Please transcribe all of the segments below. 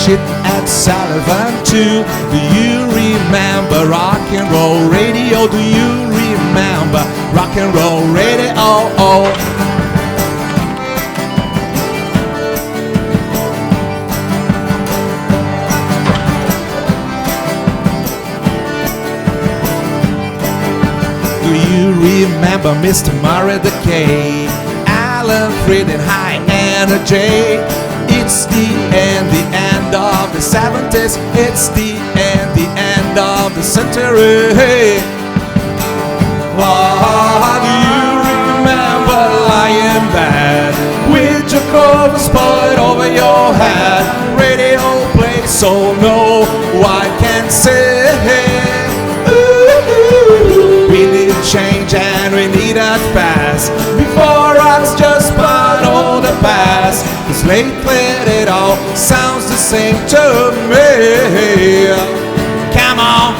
shit at Sullivan too. Do you remember rock and roll radio? Do you remember rock and roll radio? Do you remember Mr. Murray the K, Alan Freed and High Energy? It's the end of the 70s. It's the end of the century. Oh, do you remember lying bad with your covers pulled over your head? Radio played so no one can say. We need change and we need it fast. Before us just part of the past. 'Cause lately it all sounds the same to me. Come on.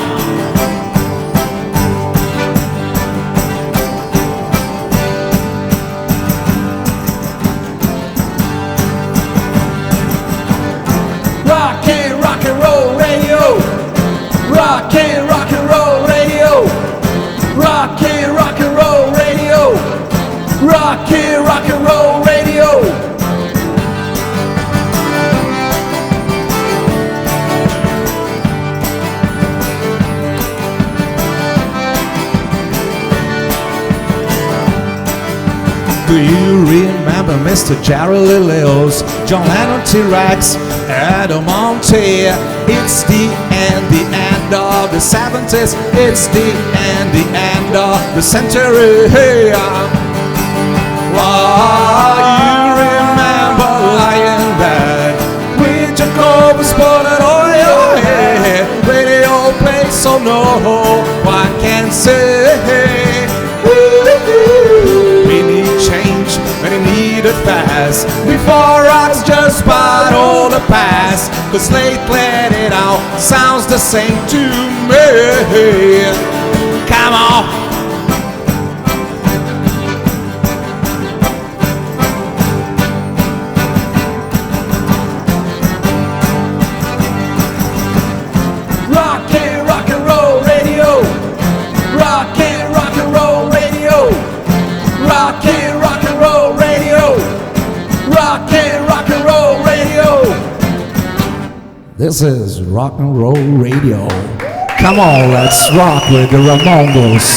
Rock and roll radio. Rock and roll radio. Rock and roll radio. Rock and roll radio. Do you remember Mr. Jerry Lee Lewis, John Lennon, T-Rex, R.A.M.O.N.G.O.S? It's the end of the 70s. It's the end of the century. Oh, you remember lying bad with your covers pulled on your head. Radio plays so no one can say. We need change, but we need it fast. Before us just part of the past. 'Cause lately it all sounds the same to me. Come on. Rock and roll radio. Rock and roll radio. Rock and roll radio. Rock and roll radio. This is rock and roll radio. Come on, let's rock with the R.A.M.O.N.G.O.S.